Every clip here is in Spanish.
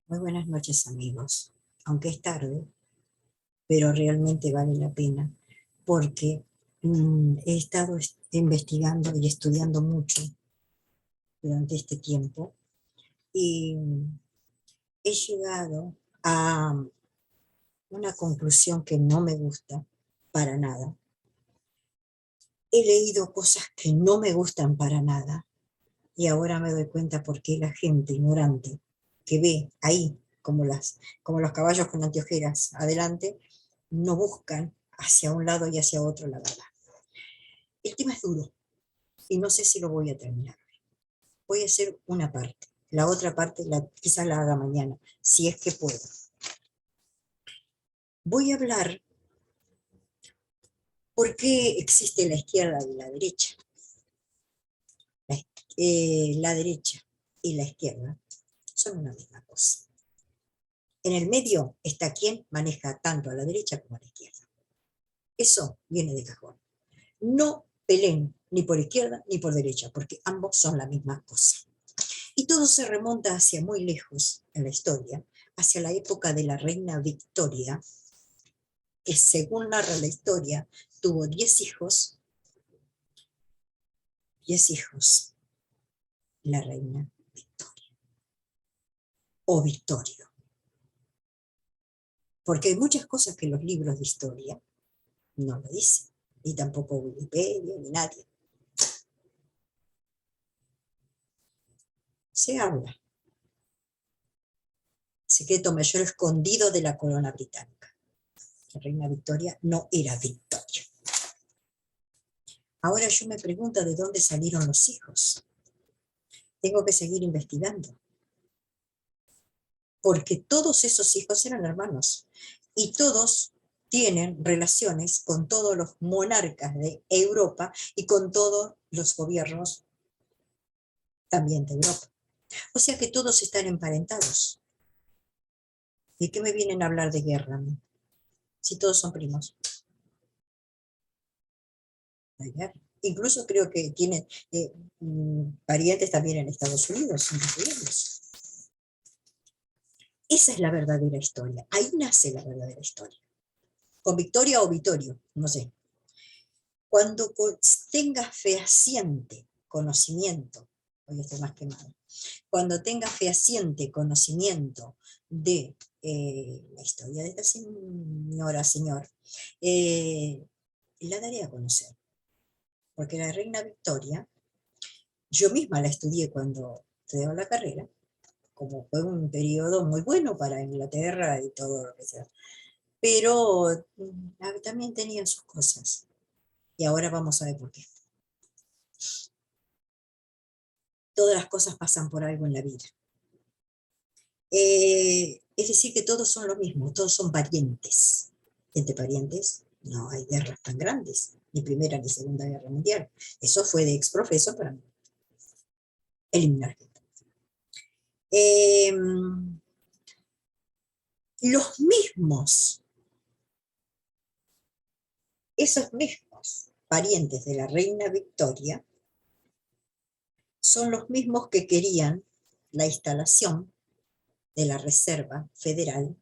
Muy buenas noches, amigos. Aunque es tarde, pero realmente vale la pena porque he estado investigando y estudiando mucho durante este tiempo y he llegado a una conclusión que no me gusta para nada. He leído cosas que no me gustan para nada y ahora me doy cuenta por qué la gente ignorante que ve ahí como los caballos con anteojeras adelante no buscan hacia un lado y hacia otro la verdad. El tema es duro y no sé si lo voy a terminar. Voy a hacer una parte. La otra parte quizás la haga mañana, si es que puedo. Voy a hablar por qué existe la izquierda y la derecha. La, la derecha y la izquierda son una misma cosa. En el medio está quien maneja tanto a la derecha como a la izquierda. Eso viene de cajón. No peleen ni por izquierda ni por derecha, porque ambos son la misma cosa. Y todo se remonta hacia muy lejos en la historia, hacia la época de la reina Victoria, que según narra la historia, tuvo 10 hijos, 10 hijos, la reina Victoria, o Victorio. Porque hay muchas cosas que los libros de historia no lo dicen, ni tampoco Wikipedia, ni nadie. Se habla. Secreto mayor escondido de la corona británica. La reina Victoria no era Victoria. Ahora yo me pregunto de dónde salieron los hijos. Tengo que seguir investigando. Porque todos esos hijos eran hermanos y todos tienen relaciones con todos los monarcas de Europa y con todos los gobiernos también de Europa. O sea que todos están emparentados. ¿De qué me vienen a hablar de guerra? Si todos son primos. Incluso creo que tienen parientes también en Estados Unidos. Esa es la verdadera historia. Ahí nace la verdadera historia. Con Victoria o Vittorio, no sé. Cuando tengas fehaciente conocimiento, hoy estoy más quemado, cuando tengas fehaciente conocimiento de la historia de esta señor, la daré a conocer. Porque la reina Victoria, yo misma la estudié cuando estudiaba la carrera, como fue un periodo muy bueno para Inglaterra y todo lo que sea. Pero también tenía sus cosas. Y ahora vamos a ver por qué. Todas las cosas pasan por algo en la vida. Es decir, que todos son lo mismo, todos son parientes. Entre parientes no hay guerras tan grandes, ni Primera ni Segunda Guerra Mundial. Eso fue de exprofeso para eliminar gente. Los mismos, esos mismos parientes de la reina Victoria son los mismos que querían la instalación de la Reserva Federal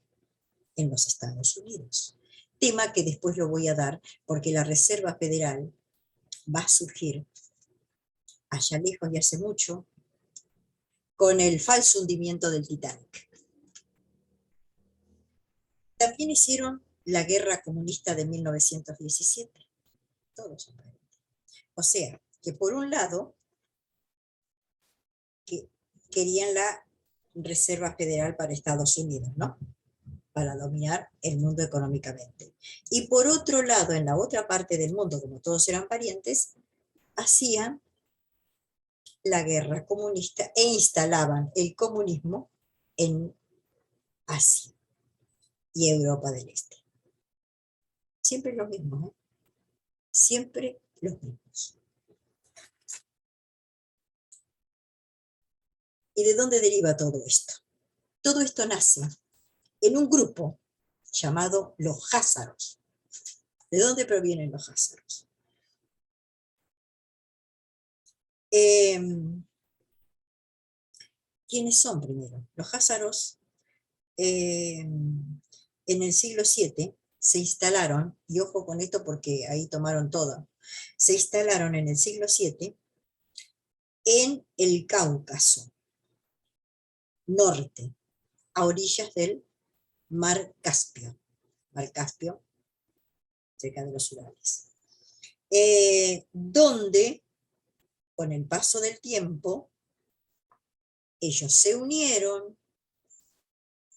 en los Estados Unidos. Tema que después lo voy a dar porque la Reserva Federal va a surgir allá lejos y hace mucho con el falso hundimiento del Titanic. También hicieron la guerra comunista de 1917. Todos son parientes. O sea, que por un lado que querían la Reserva Federal para Estados Unidos, ¿no? Para dominar el mundo económicamente. Y por otro lado, en la otra parte del mundo, como todos eran parientes, hacían la guerra comunista e instalaban el comunismo en Asia y Europa del Este. Siempre los mismos, ¿eh? Siempre los mismos. ¿Y de dónde deriva todo esto? Todo esto nace en un grupo llamado los házaros. ¿De dónde provienen los házaros? ¿Quiénes son primero? Los házaros en el siglo VII se instalaron, y ojo con esto porque ahí tomaron todo, se instalaron en el siglo VII en el Cáucaso norte, a orillas del Mar Caspio, cerca de los Urales, donde con el paso del tiempo ellos se unieron.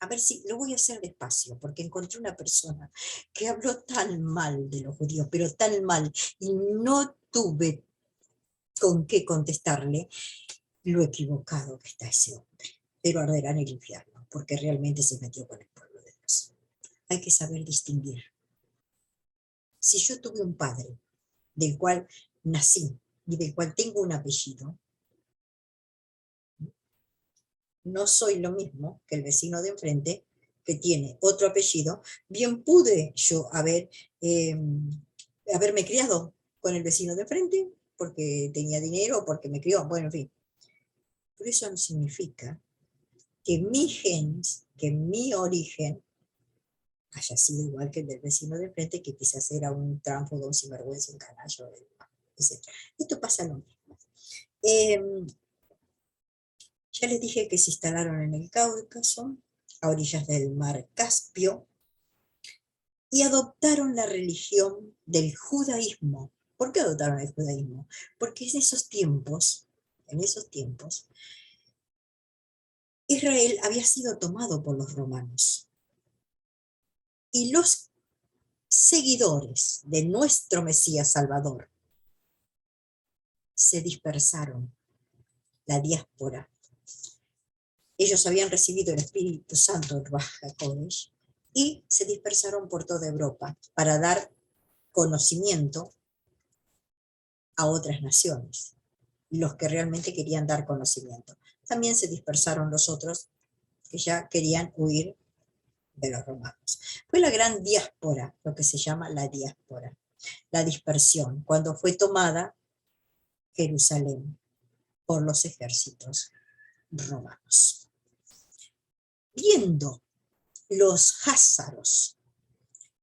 A ver si lo voy a hacer despacio, porque encontré una persona que habló tan mal de los judíos, pero tan mal, y no tuve con qué contestarle lo equivocado que está ese hombre. Pero arderá en el infierno, porque realmente se metió con el pueblo de Dios. Hay que saber distinguir. Si yo tuve un padre del cual nací y del cual tengo un apellido, no soy lo mismo que el vecino de enfrente que tiene otro apellido. Bien pude yo haberme criado con el vecino de enfrente porque tenía dinero, porque me crió, bueno, en fin. Pero eso no significa que mi genes, que mi origen haya sido igual que el del vecino de enfrente, que quizás era un tránfuga, un sinvergüenza, un canallo, etc. Esto pasa lo mismo. Eh, Ya les dije que se instalaron en el Cáucaso, a orillas del mar Caspio, y adoptaron la religión del judaísmo. ¿Por qué adoptaron el judaísmo? Porque en esos tiempos, Israel había sido tomado por los romanos. Y los seguidores de nuestro Mesías Salvador se dispersaron, la diáspora. Ellos habían recibido el Espíritu Santo, el Ruach HaKodesh, y se dispersaron por toda Europa para dar conocimiento a otras naciones, los que realmente querían dar conocimiento. También se dispersaron los otros que ya querían huir de los romanos. Fue la gran diáspora, lo que se llama la diáspora, la dispersión, cuando fue tomada Jerusalén por los ejércitos romanos. Viendo los házaros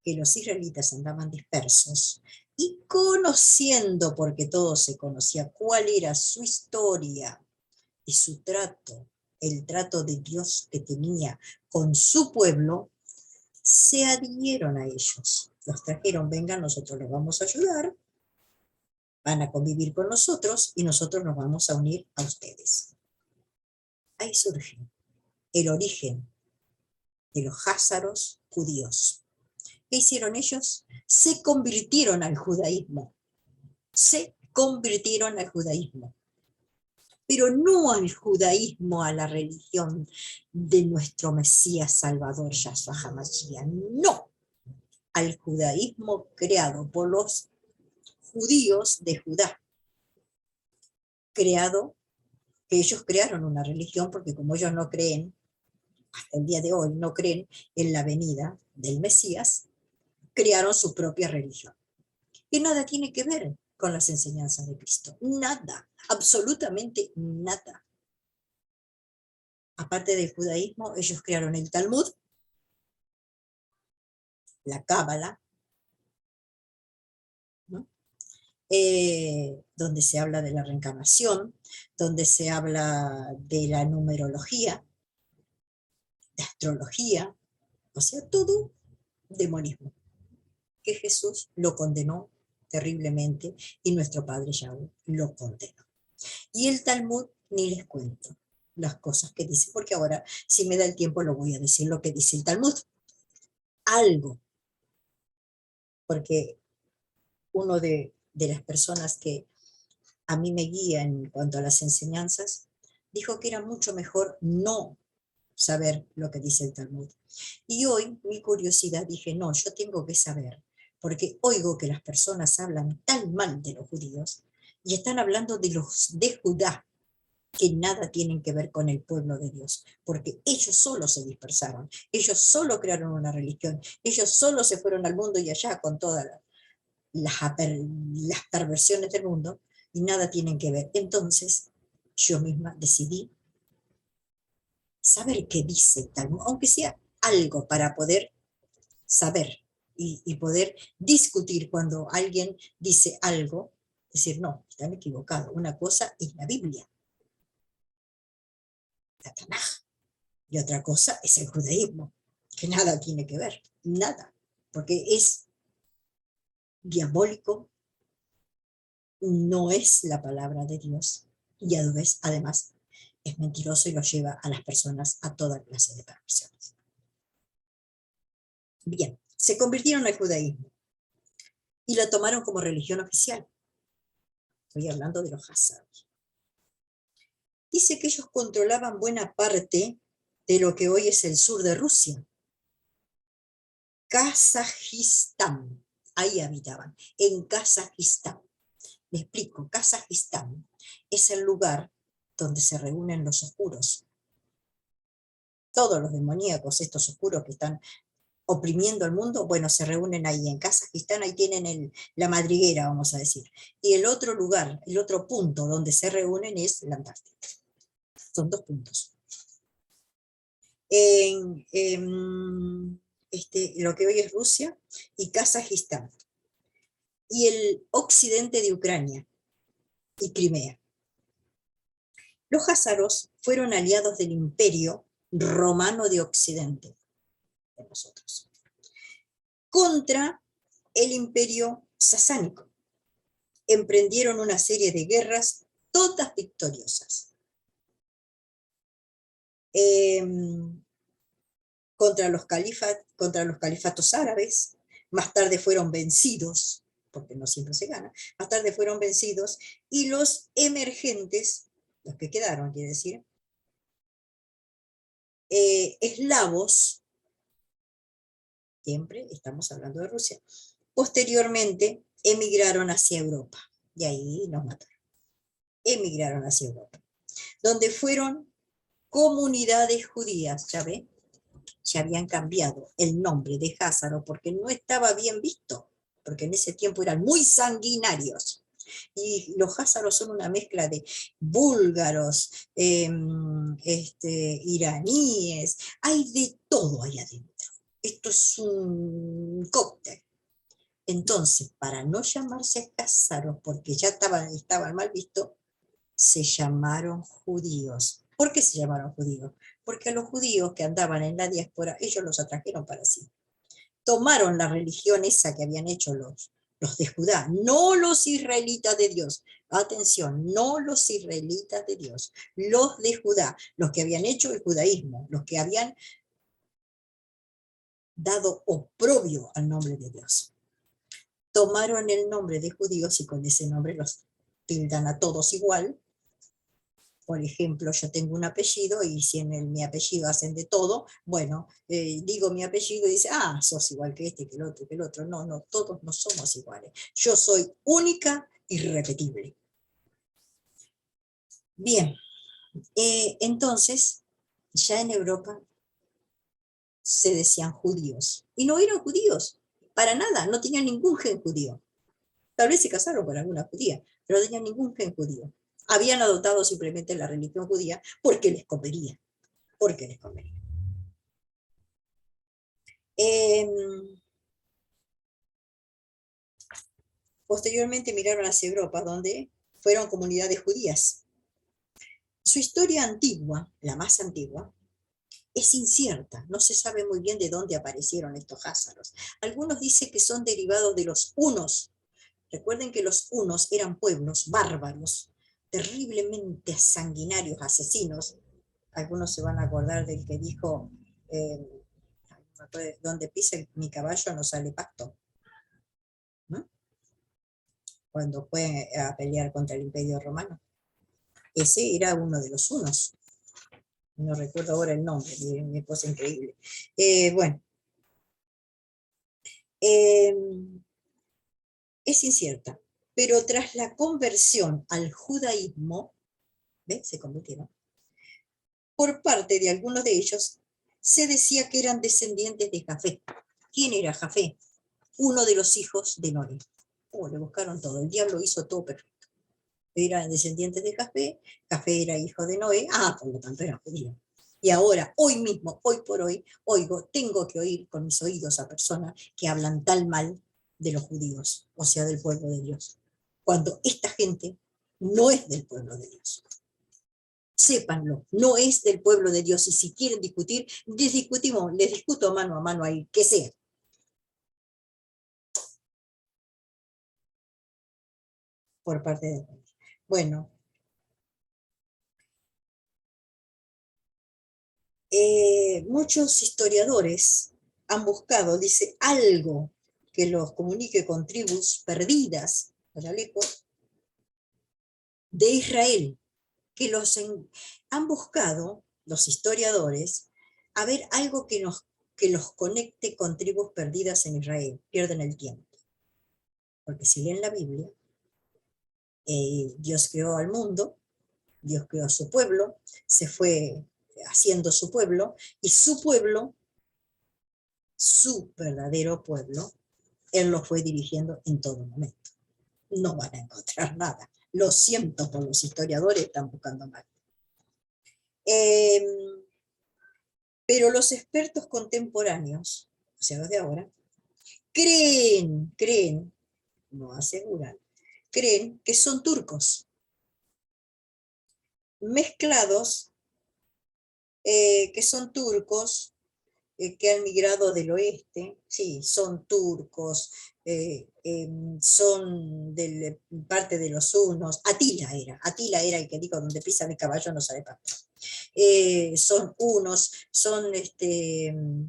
que los israelitas andaban dispersos y conociendo, porque todo se conocía, cuál era su historia y su trato, el trato de Dios que tenía con su pueblo, se adhirieron a ellos. Los trajeron, vengan, nosotros los vamos a ayudar, van a convivir con nosotros y nosotros nos vamos a unir a ustedes. Ahí surge el origen de los házaros judíos. ¿Qué hicieron ellos? Se convirtieron al judaísmo. Se convirtieron al judaísmo. Pero no al judaísmo, a la religión de nuestro Mesías Salvador, Yahshua HaMashiach. No, al judaísmo creado por los judíos de Judá. Creado, que ellos crearon una religión, porque como ellos no creen, hasta el día de hoy no creen en la venida del Mesías, crearon su propia religión. Y nada tiene que ver con las enseñanzas de Cristo. Nada, absolutamente nada. Aparte del judaísmo, ellos crearon el Talmud, la Cábala, ¿no? Donde se habla de la reencarnación, donde se habla de la numerología, de astrología, o sea, todo demonismo, que Jesús lo condenó terriblemente y nuestro Padre Yahweh lo condenó. Y el Talmud, ni les cuento las cosas que dice, porque ahora, si me da el tiempo, lo voy a decir lo que dice el Talmud. Algo, porque uno de las personas que a mí me guía en cuanto a las enseñanzas, dijo que era mucho mejor no saber lo que dice el Talmud. Y hoy, mi curiosidad, dije, no, yo tengo que saber, porque oigo que las personas hablan tan mal de los judíos y están hablando de los de Judá, que nada tienen que ver con el pueblo de Dios, porque ellos solo se dispersaron, ellos solo crearon una religión, ellos solo se fueron al mundo y allá con todas las perversiones del mundo, y nada tienen que ver. Entonces, yo misma decidí saber qué dice el Talmud, aunque sea algo para poder saber y poder discutir cuando alguien dice algo, decir, no, están equivocados. Una cosa es la Biblia, la Tanaj, y otra cosa es el judaísmo, que nada tiene que ver, nada, porque es diabólico, no es la palabra de Dios, y además es mentiroso y lo lleva a las personas a toda clase de perversiones. Bien, se convirtieron al judaísmo y la tomaron como religión oficial. Estoy hablando de los hazaros. Dice que ellos controlaban buena parte de lo que hoy es el sur de Rusia. Kazajistán, ahí habitaban, en Kazajistán. Me explico, Kazajistán es el lugar donde se reúnen los oscuros. Todos los demoníacos, estos oscuros que están oprimiendo al mundo, bueno, se reúnen ahí en Kazajistán, ahí tienen la madriguera, vamos a decir. Y el otro lugar, el otro punto donde se reúnen es la Antártida. Son 2 puntos. Lo que hoy es Rusia y Kazajistán. Y el occidente de Ucrania y Crimea. Los házaros fueron aliados del Imperio Romano de Occidente, de nosotros, contra el Imperio Sasánico. Emprendieron una serie de guerras, todas victoriosas, contra los califatos árabes. Más tarde fueron vencidos, porque no siempre se gana, más tarde fueron vencidos, y los emergentes, los que quedaron, quiere decir, eslavos, siempre estamos hablando de Rusia, posteriormente emigraron hacia Europa, y ahí nos mataron. Emigraron hacia Europa, donde fueron comunidades judías, ¿ya ve? Ya habían cambiado el nombre de Házaro porque no estaba bien visto, porque en ese tiempo eran muy sanguinarios. Y los házaros son una mezcla de búlgaros, iraníes, hay de todo ahí adentro. Esto es un cóctel. Entonces, para no llamarse házaros, porque ya estaban mal vistos, se llamaron judíos. ¿Por qué se llamaron judíos? Porque a los judíos que andaban en la diáspora, ellos los atrajeron para sí. Tomaron la religión esa que habían hecho los de Judá, no los israelitas de Dios. Atención, no los israelitas de Dios, los de Judá, los que habían hecho el judaísmo, los que habían dado oprobio al nombre de Dios. Tomaron el nombre de judíos y con ese nombre los tildan a todos igual. Por ejemplo, yo tengo un apellido y si en mi apellido hacen de todo, bueno, digo mi apellido y dice, ah, sos igual que este, que el otro, que el otro. No, no, todos no somos iguales. Yo soy única y irrepetible. Bien, entonces, ya en Europa se decían judíos. Y no eran judíos, para nada, no tenían ningún gen judío. Tal vez se casaron con alguna judía, pero no tenían ningún gen judío. Habían adoptado simplemente la religión judía porque les convenía. Porque les convenía. Posteriormente migraron hacia Europa, donde fueron comunidades judías. Su historia antigua, la más antigua, es incierta, no se sabe muy bien de dónde aparecieron estos házaros. Algunos dicen que son derivados de los hunos. Recuerden que los hunos eran pueblos bárbaros, terriblemente sanguinarios, asesinos. Algunos se van a acordar del que dijo, donde pisa mi caballo no sale pasto, ¿no? Cuando fue a pelear contra el Imperio Romano. Ese era uno de los hunos. No recuerdo ahora el nombre, mi cosa increíble. Bueno, es incierta, pero tras la conversión al judaísmo, ¿ves? Se convirtieron, por parte de algunos de ellos, se decía que eran descendientes de Jafé. ¿Quién era Jafé? Uno de los hijos de Noé. Oh, le buscaron todo, el diablo hizo todo perfecto. Eran descendientes de Jafé, Jafé era hijo de Noé, por lo tanto era judío. Y ahora, hoy mismo, hoy por hoy, tengo que oír con mis oídos a personas que hablan tal mal de los judíos, o sea, del pueblo de Dios, cuando esta gente no es del pueblo de Dios. Sépanlo, no es del pueblo de Dios, y si quieren discutir, les discuto mano a mano ahí, que sea. Por parte de Dios. Bueno, muchos historiadores han buscado, dice, algo que los comunique con tribus perdidas, allá lejos, de Israel, que han buscado, los historiadores, a ver algo que los conecte con tribus perdidas en Israel. Pierden el tiempo. Porque si leen la Biblia, Dios creó al mundo, Dios creó a su pueblo, se fue haciendo su pueblo, y su pueblo, su verdadero pueblo, Él lo fue dirigiendo en todo momento. No van a encontrar nada. Lo siento por los historiadores, están buscando mal. Eh, pero los expertos contemporáneos, o sea, los de ahora, creen, no aseguran, creen que son turcos, mezclados, que son turcos, que han migrado del oeste, sí, son turcos, son parte de los hunos. Atila era el que dijo: donde pisa mi caballo no sale pasto. Son hunos, son de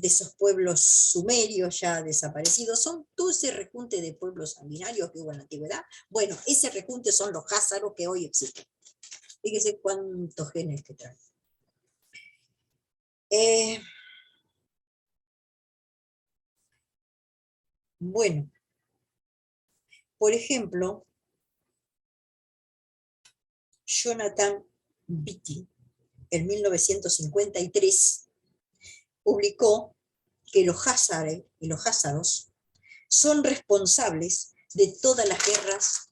esos pueblos sumerios ya desaparecidos, son todo ese rejunte de pueblos sanguinarios que hubo en la antigüedad. Bueno, ese rejunte son los házaros que hoy existen. Fíjese cuántos genes que traen. Bueno, por ejemplo, Jonathan Beatty, en 1953, publicó que los házares y los házaros son responsables de todas las guerras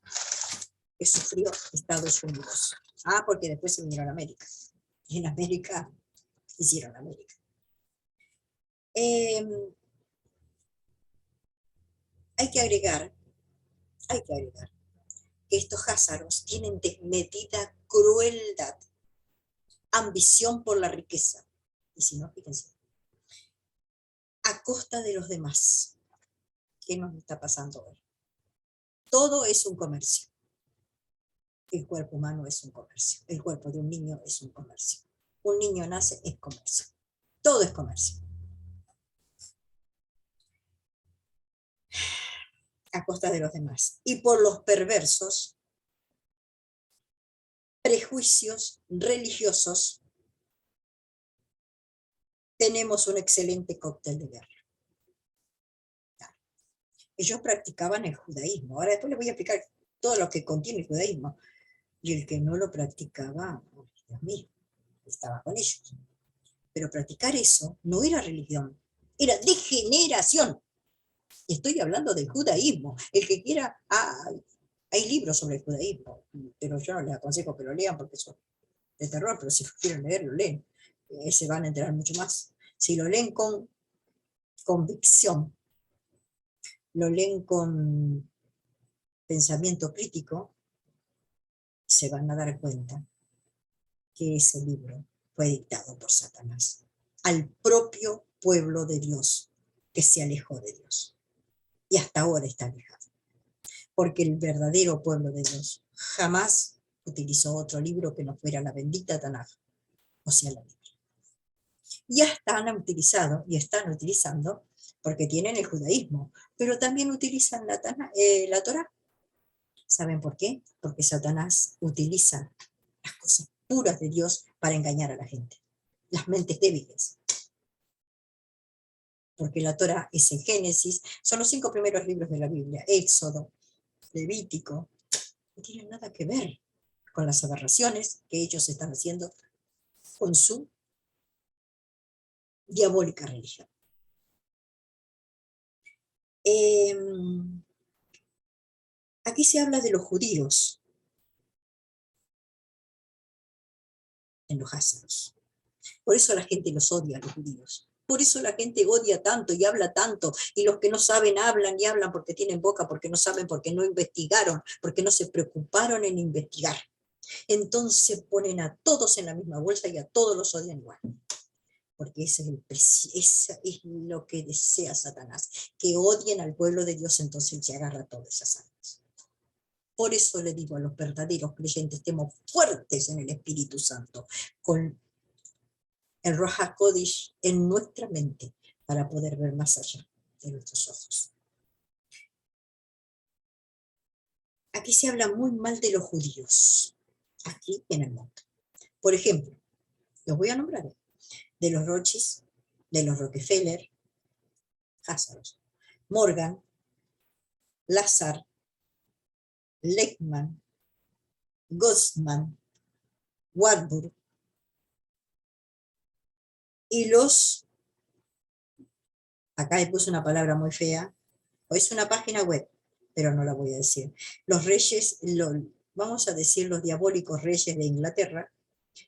que sufrió Estados Unidos. Porque después se vinieron a América. Y en América hicieron América. Eh, hay que agregar que estos házaros tienen desmedida crueldad, ambición por la riqueza. Y si no, fíjense, a costa de los demás. ¿Qué nos está pasando hoy? Todo es un comercio. El cuerpo humano es un comercio. El cuerpo de un niño es un comercio. Un niño nace, es comercio. Todo es comercio. A costa de los demás. Y por los perversos prejuicios religiosos, tenemos un excelente cóctel de guerra. Ellos practicaban el judaísmo. Ahora después les voy a explicar todo lo que contiene el judaísmo. Y el que no lo practicaba, Dios mío, estaba con ellos. Pero practicar eso no era religión, era degeneración. Y estoy hablando del judaísmo. El que quiera, hay libros sobre el judaísmo, pero yo no les aconsejo que lo lean porque son de terror, pero si quieren leer, lo leen. Se van a enterar mucho más. Si lo leen con convicción, lo leen con pensamiento crítico, se van a dar cuenta que ese libro fue dictado por Satanás al propio pueblo de Dios que se alejó de Dios. Y hasta ahora está alejado. Porque el verdadero pueblo de Dios jamás utilizó otro libro que no fuera la bendita Tanaj, o sea, la Biblia. Y hasta han utilizado, y están utilizando, porque tienen el judaísmo, pero también utilizan la Torá. ¿Saben por qué? Porque Satanás utiliza las cosas puras de Dios para engañar a la gente, las mentes débiles. Porque la Torá es el Génesis, son los 5 primeros libros de la Biblia: Éxodo, Levítico. No tienen nada que ver con las aberraciones que ellos están haciendo con su diabólica religión. Aquí se habla de los judíos. en los házaros. Por eso la gente los odia a los judíos. Por eso la gente odia tanto y habla tanto, y los que no saben hablan y hablan porque tienen boca, porque no saben, porque no investigaron, porque no se preocuparon en investigar. Entonces ponen a todos en la misma bolsa y a todos los odian igual. Porque ese es lo que desea Satanás, que odien al pueblo de Dios, entonces se agarra todas esas almas. Por eso le digo a los verdaderos creyentes, estemos fuertes en el Espíritu Santo, con el Ruach HaKodesh en nuestra mente, para poder ver más allá de nuestros ojos. Aquí se habla muy mal de los judíos, aquí en el mundo. Por ejemplo, los voy a nombrar, de los Rothschild, de los Rockefeller, Hazaros, Morgan, Lazar, Lehman, Goldman, Warburg, y los, acá le puse una palabra muy fea, o es una página web, pero no la voy a decir, los reyes, vamos a decir los diabólicos reyes de Inglaterra,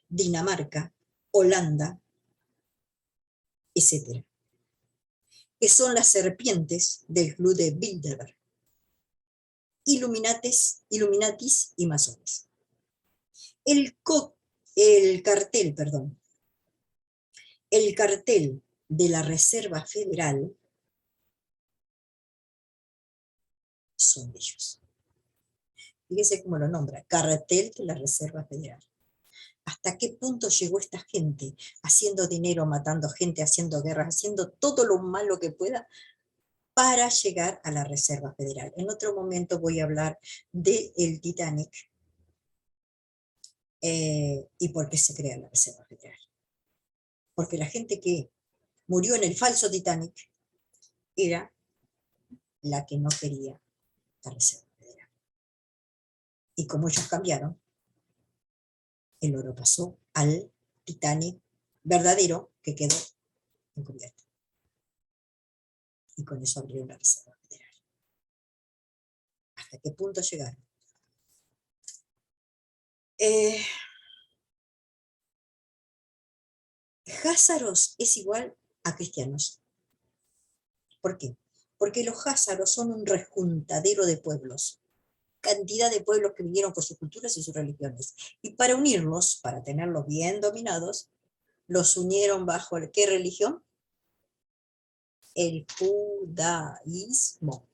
Dinamarca, Holanda, etc., que son las serpientes del club de Bilderberg, Illuminatis y masones. El cartel de la Reserva Federal son ellos. Fíjese cómo lo nombra, cartel de la Reserva Federal. ¿Hasta qué punto llegó esta gente haciendo dinero, matando gente, haciendo guerras, haciendo todo lo malo que pueda para llegar a la Reserva Federal? En otro momento voy a hablar del Titanic y por qué se crea la Reserva Federal. Porque la gente que murió en el falso Titanic era la que no quería la Reserva Federal. Y como ellos cambiaron, el oro pasó al Titanic verdadero que quedó encubierto. Y con eso abrieron la Reserva Federal. ¿Hasta qué punto llegaron? Házaros es igual a cristianos. ¿Por qué? Porque los házaros son un rejuntadero de pueblos, cantidad de pueblos que vinieron con sus culturas y sus religiones. Y para unirlos, para tenerlos bien dominados, los unieron bajo ¿qué religión? El judaísmo.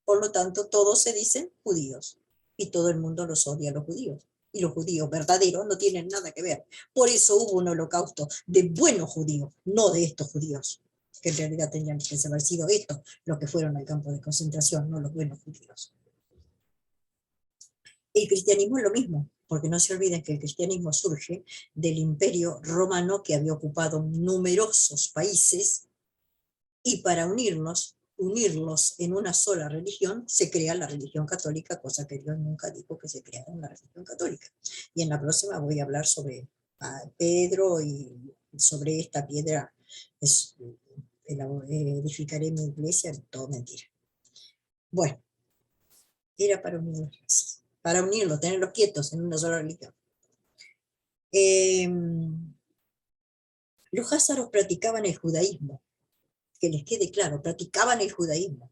Por lo tanto, todos se dicen judíos y todo el mundo los odia a los judíos. Y los judíos verdaderos no tienen nada que ver. Por eso hubo un holocausto de buenos judíos, no de estos judíos, que en realidad tenían que haber sido estos los que fueron al campo de concentración, no los buenos judíos. El cristianismo es lo mismo, porque no se olviden que el cristianismo surge del imperio romano que había ocupado numerosos países, y para unirlos en una sola religión, se crea la religión católica, cosa que Dios nunca dijo que se creara una religión católica. Y en la próxima voy a hablar sobre Pedro y sobre esta piedra, edificaré mi iglesia, todo mentira. Bueno, era para unirlos, tenerlos quietos en una sola religión. Los házaros practicaban el judaísmo, que les quede claro, practicaban el judaísmo.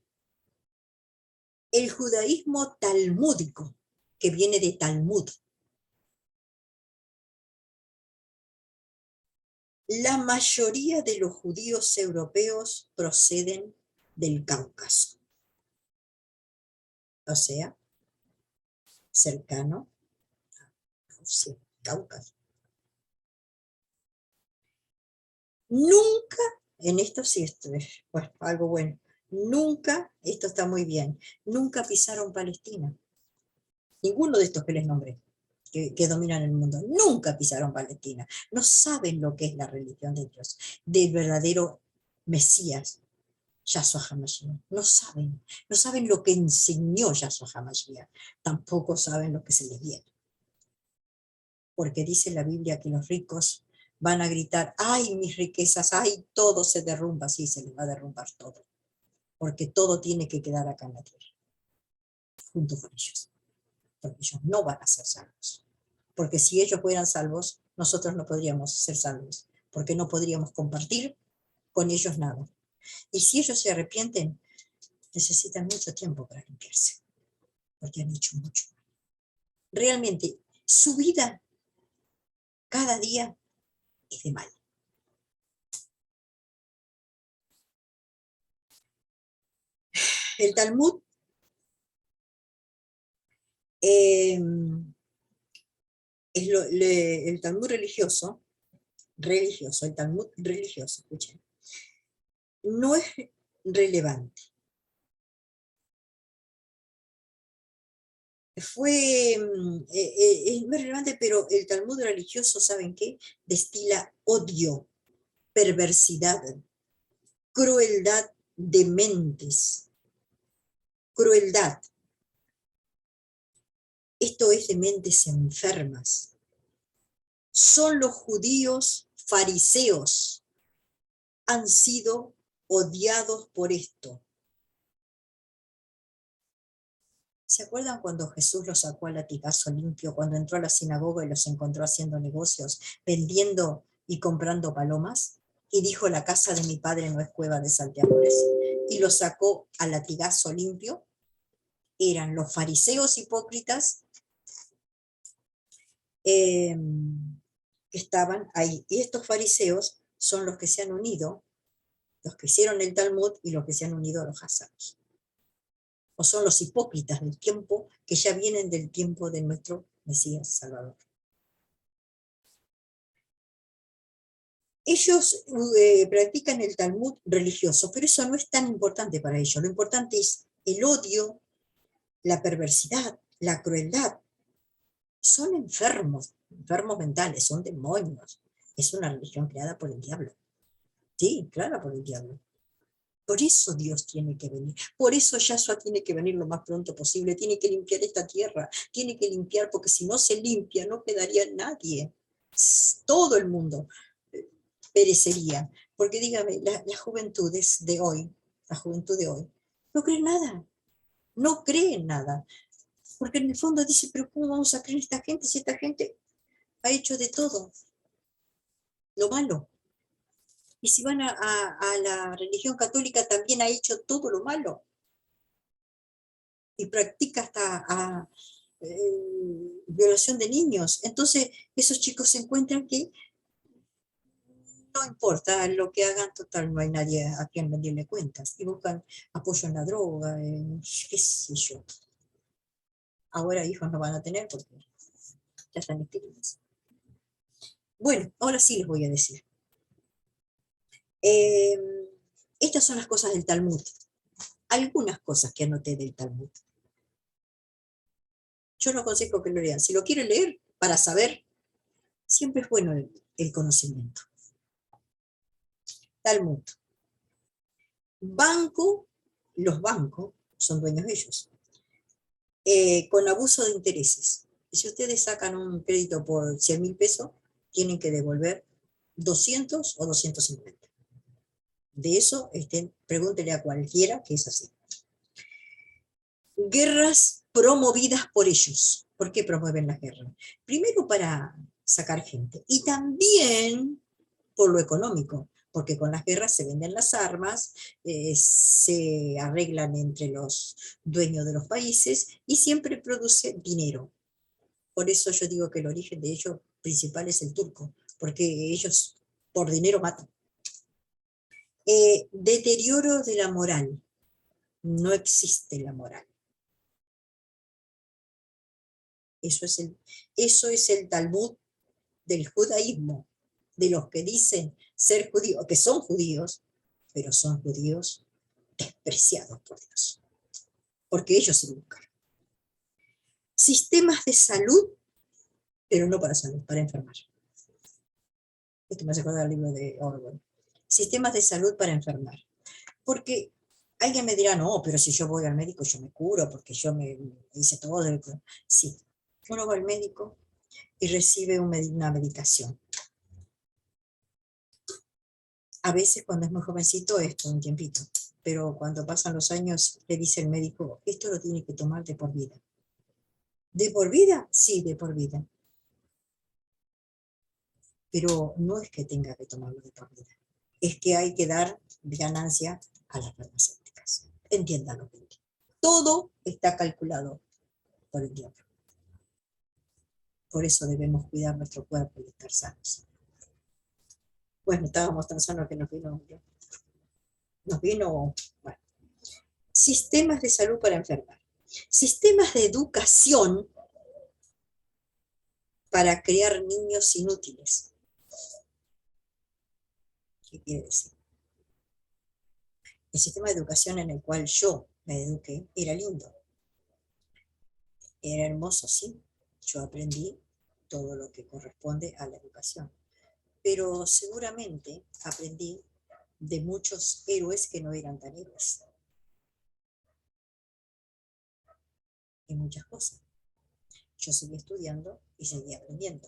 El judaísmo talmúdico, que viene de Talmud. La mayoría de los judíos europeos proceden del Cáucaso, o sea, cercano a Rusia, Cáucaso. Nunca, en esto sí, bueno, algo bueno, nunca, esto está muy bien, nunca pisaron Palestina. Ninguno de estos que les nombré, que dominan el mundo, nunca pisaron Palestina. No saben lo que es la religión de Dios, del verdadero Mesías, Yahshua HaMashiach. No saben lo que enseñó Yahshua HaMashiach. Tampoco saben lo que se les viene. Porque dice la Biblia que los ricos van a gritar, ¡ay, mis riquezas! ¡Ay, todo se derrumba! Sí, se les va a derrumbar todo. Porque todo tiene que quedar acá en la tierra, junto con ellos. Porque ellos no van a ser salvos. porque si ellos fueran salvos, nosotros no podríamos ser salvos, porque no podríamos compartir con ellos nada. Y si ellos se arrepienten, necesitan mucho tiempo para limpiarse, porque han hecho mucho. Realmente, su vida cada día es de mal. El Talmud el Talmud religioso, el Talmud religioso, escuchen, no es relevante. Es muy relevante, pero el Talmud religioso, ¿saben qué? Destila odio, perversidad, crueldad de mentes, crueldad. Esto es de mentes enfermas. Son los judíos fariseos. Han sido odiados por esto. ¿Se acuerdan cuando Jesús los sacó a latigazo limpio, cuando entró a la sinagoga y los encontró haciendo negocios, vendiendo y comprando palomas? Y dijo, la casa de mi padre no es cueva de salteadores. Y los sacó a latigazo limpio. Eran los fariseos hipócritas que estaban ahí. Y estos fariseos son los que se han unido, los que hicieron el Talmud y los que se han unido a los hazanos. O son los hipócritas del tiempo que ya vienen del tiempo de nuestro Mesías Salvador. Ellos practican el Talmud religioso, pero eso no es tan importante para ellos. Lo importante es el odio, la perversidad, la crueldad. Son enfermos mentales, son demonios. Es una religión creada por el diablo. Sí, creada por el diablo. Por eso Dios tiene que venir. Por eso Yahshua tiene que venir lo más pronto posible. Tiene que limpiar esta tierra. Tiene que limpiar, porque si no se limpia, no quedaría nadie. Todo el mundo perecería. Porque dígame, las juventudes de hoy, la juventud de hoy, no cree nada. No cree en nada. Porque en el fondo dice, pero ¿cómo vamos a creer en esta gente si esta gente ha hecho de todo lo malo? Y si van a la religión católica, también ha hecho todo lo malo. Y practica hasta violación de niños. Entonces, esos chicos se encuentran que no importa lo que hagan, total, no hay nadie a quien rendirle cuentas. Y buscan apoyo en la droga, qué sé yo. Ahora hijos no van a tener porque ya están estériles. Bueno, ahora sí les voy a decir. Estas son las cosas del Talmud. Algunas cosas que anoté del Talmud. Yo no aconsejo que lo lean. Si lo quieren leer para saber, siempre es bueno el conocimiento. Talmud. Banco, los bancos son dueños de ellos, con abuso de intereses. Si ustedes sacan un crédito por 100.000 pesos, tienen que devolver 200 o 250. De eso, pregúntele a cualquiera que es así. Guerras promovidas por ellos. ¿Por qué promueven las guerras? Primero para sacar gente y también por lo económico, porque con las guerras se venden las armas, se arreglan entre los dueños de los países y siempre produce dinero. Por eso yo digo que el origen de ellos principal es el turco, porque ellos por dinero matan. Deterioro de la moral. No existe la moral. Eso es el Talmud del judaísmo, de los que dicen ser judíos, que son judíos, pero son judíos despreciados por Dios, porque ellos se buscan. Sistemas de salud, pero no para salud, para enfermar. Esto me hace acordar del libro de Orwell. Sistemas de salud para enfermar. Porque alguien me dirá, no, pero si yo voy al médico yo me curo, porque yo me hice todo. Sí, uno va al médico y recibe una medicación. A veces cuando es muy jovencito es por un tiempito, pero cuando pasan los años le dice el médico, esto lo tiene que tomar de por vida. ¿De por vida? Sí, de por vida. pero no es que tenga que tomarlo de por vida, es que hay que dar ganancia a las farmacéuticas. Entiéndanlo bien. Todo está calculado por el diablo. Por eso debemos cuidar nuestro cuerpo y estar sanos. Bueno, estábamos tan sanos que bueno. Sistemas de salud para enfermar. Sistemas de educación para crear niños inútiles. ¿Qué quiere decir? El sistema de educación en el cual yo me eduqué era lindo, era hermoso, sí. Yo aprendí todo lo que corresponde a la educación, pero seguramente aprendí de muchos héroes que no eran tan héroes, y muchas cosas. Yo seguí estudiando y seguí aprendiendo,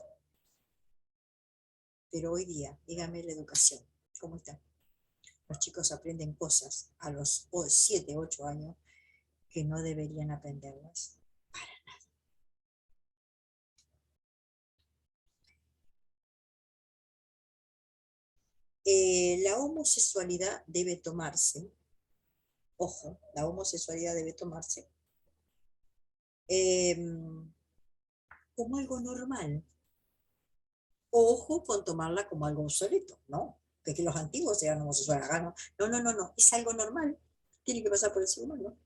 pero hoy día, dígame la educación, ¿cómo está? Los chicos aprenden cosas a los 7, 8 años que no deberían aprenderlas. La homosexualidad debe tomarse, ojo, la homosexualidad debe tomarse eh, como algo normal. Ojo con tomarla como algo obsoleto, ¿no? Que los antiguos sean homosexuales, no, no, no, no, no, es algo normal, tiene que pasar por el ser humano.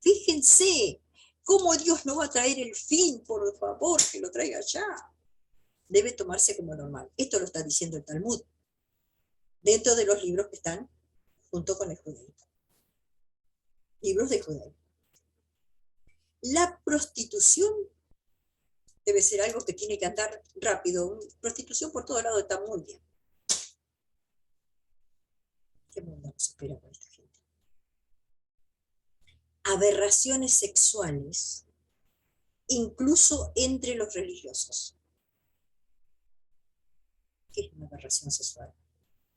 Fíjense cómo Dios no va a traer el fin, por favor, que lo traiga ya. Debe tomarse como normal. Esto lo está diciendo el Talmud, dentro de los libros que están junto con el judaísmo. Libros de judaísmo. La prostitución debe ser algo que tiene que andar rápido. Prostitución por todo lado está muy bien. ¿Qué mundo nos espera con esta gente? Aberraciones sexuales, incluso entre los religiosos. ¿Qué es una aberración sexual?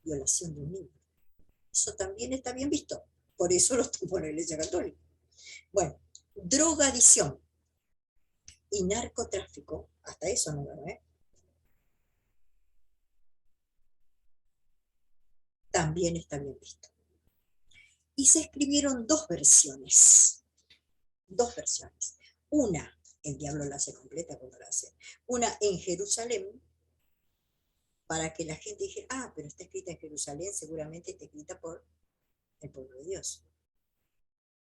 Violación de un niño. Eso también está bien visto. Por eso lo tuvo la Iglesia Católica. Bueno, drogadicción y narcotráfico, hasta eso no lo ve, también está bien visto. Y se escribieron dos versiones. Una, el diablo la hace completa cuando la hace, una en Jerusalén, para que la gente dijera, ah, pero está escrita en Jerusalén, seguramente está escrita por el pueblo de Dios.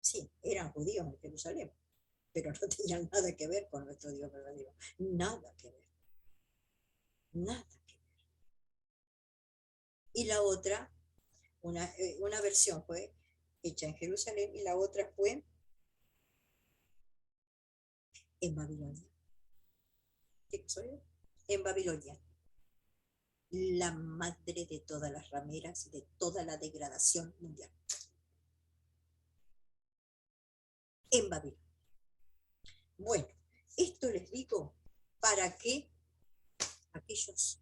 Sí, eran judíos en Jerusalén, pero no tenían nada que ver con nuestro Dios verdadero. Nada que ver. Nada que ver. Y la otra, una versión fue hecha en Jerusalén y la otra fue en Babilonia. ¿Qué soy? En Babilonia. La madre de todas las rameras y de toda la degradación mundial. En Babilonia. Bueno, esto les digo para que aquellos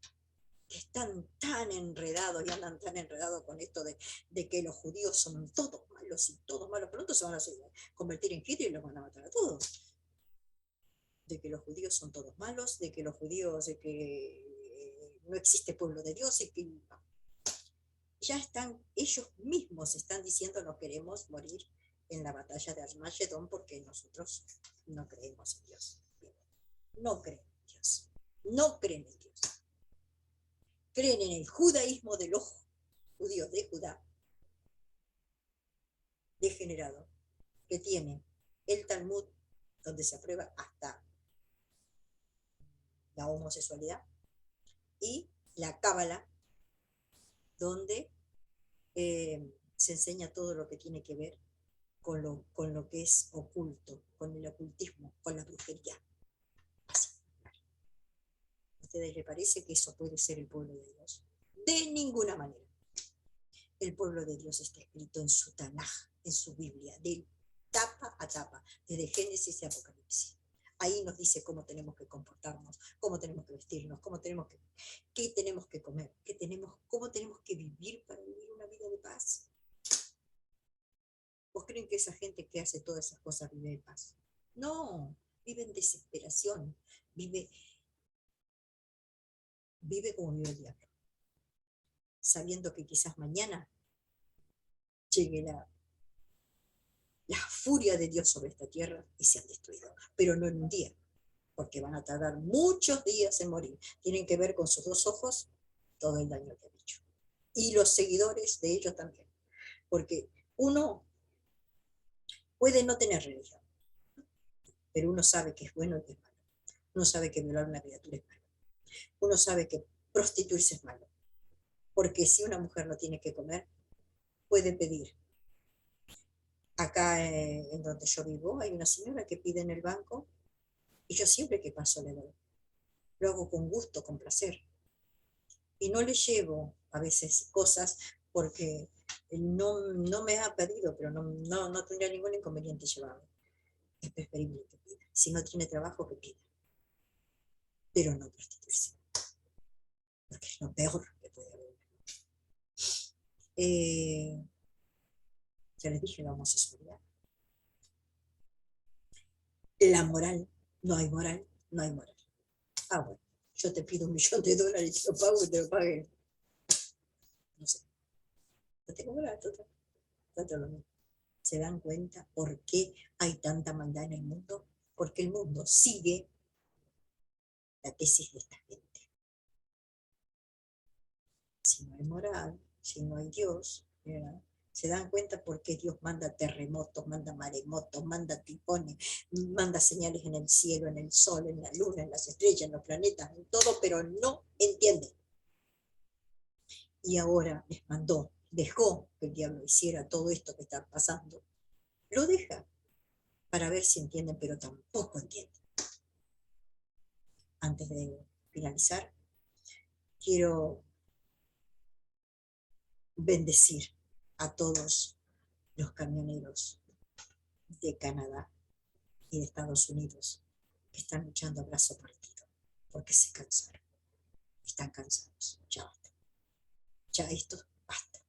que están tan enredados y andan tan enredados con esto de que los judíos son todos malos y todos malos, pronto se van a convertir en Hitler y los van a matar a todos. De que los judíos son todos malos, de que los judíos, de que no existe pueblo de Dios y que ya están, ellos mismos están diciendo no queremos morir en la batalla de Armagedón porque nosotros no creemos en Dios. No creen en Dios. No creen en Dios. Creen en el judaísmo de los judíos de Judá, degenerado, que tiene el Talmud, donde se aprueba hasta la homosexualidad, y la Cábala, donde se enseña todo lo que tiene que ver con lo que es oculto, con el ocultismo, con la brujería. Así. ¿A ustedes les parece que eso puede ser el pueblo de Dios? De ninguna manera. El pueblo de Dios está escrito en su Tanaj, en su Biblia, de tapa a tapa, desde Génesis y Apocalipsis. Ahí nos dice cómo tenemos que comportarnos, cómo tenemos que vestirnos, qué tenemos que comer, cómo tenemos que vivir para vivir una vida de paz. ¿Vos creen que esa gente que hace todas esas cosas vive en paz? No, vive en desesperación, vive vive como vive el diablo, sabiendo que quizás mañana llegue la furia de Dios sobre esta tierra y sean destruidos, pero no en un día, porque van a tardar muchos días en morir. Tienen que ver con sus dos ojos todo el daño que han hecho. Y los seguidores de ellos también, porque uno puede no tener religión, pero uno sabe que es bueno y que es malo. Uno sabe que violar a una criatura es malo. Uno sabe que prostituirse es malo, porque si una mujer no tiene que comer, puede pedir. Acá en donde yo vivo hay una señora que pide en el banco y yo siempre que paso le doy. Lo hago con gusto, con placer. Y no le llevo a veces cosas porque no me ha pedido, pero no tendría ningún inconveniente llevarlo. Es preferible que pida. Si no tiene trabajo, que pida. Pero no prostituirse, porque es lo peor que puede haber. Eh, ya les dije la homosexualidad. La moral, no hay moral, no hay moral. Ah, bueno, yo te pido $1.000.000 y te lo pago y te lo pague. No sé, no tengo moral, total, total lo mismo. ¿Se dan cuenta por qué hay tanta maldad en el mundo? Porque el mundo sigue la tesis de esta gente. Si no hay moral, si no hay Dios, ¿verdad? Se dan cuenta por qué Dios manda terremotos, manda maremotos, manda tifones, manda señales en el cielo, en el sol, en la luna, en las estrellas, en los planetas, en todo, pero no entienden. Y ahora dejó que el diablo hiciera todo esto que está pasando. Lo deja para ver si entienden, pero tampoco entienden. Antes de finalizar, quiero bendecir a todos los camioneros de Canadá y de Estados Unidos que están luchando a brazo partido porque se cansaron, están cansados, ya basta, ya esto basta.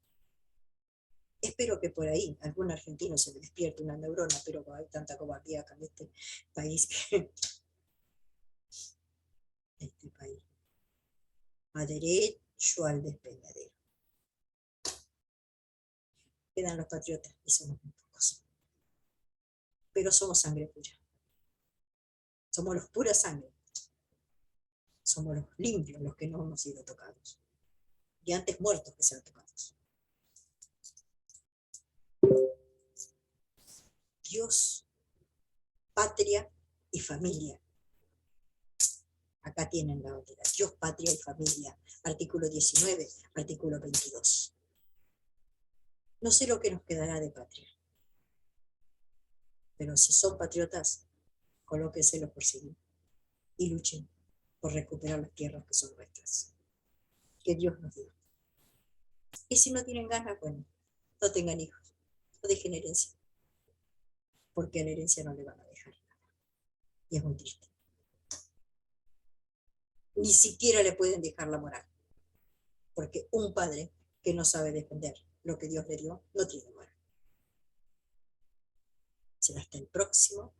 Espero que por ahí algún argentino se le despierte una neurona, pero hay tanta cobardía acá en este país que este país va derecho al despeñadero. Quedan los patriotas y somos muy pocos, pero somos sangre pura, somos los pura sangre, somos los limpios los que no hemos sido tocados y antes muertos que sean tocados. Dios, patria y familia. Acá tienen la bandera. Dios, patria y familia. Artículo 19, artículo 22. No sé lo que nos quedará de patria, pero si son patriotas, colóquense los por seguir y luchen por recuperar las tierras que son nuestras. Que Dios nos dio. Y si no tienen ganas, bueno, no tengan hijos, no dejen herencia, porque a la herencia no le van a dejar nada. Y es muy triste. Ni siquiera le pueden dejar la moral, porque un padre que no sabe defender lo que Dios le dio no tiene moral. Será hasta el próximo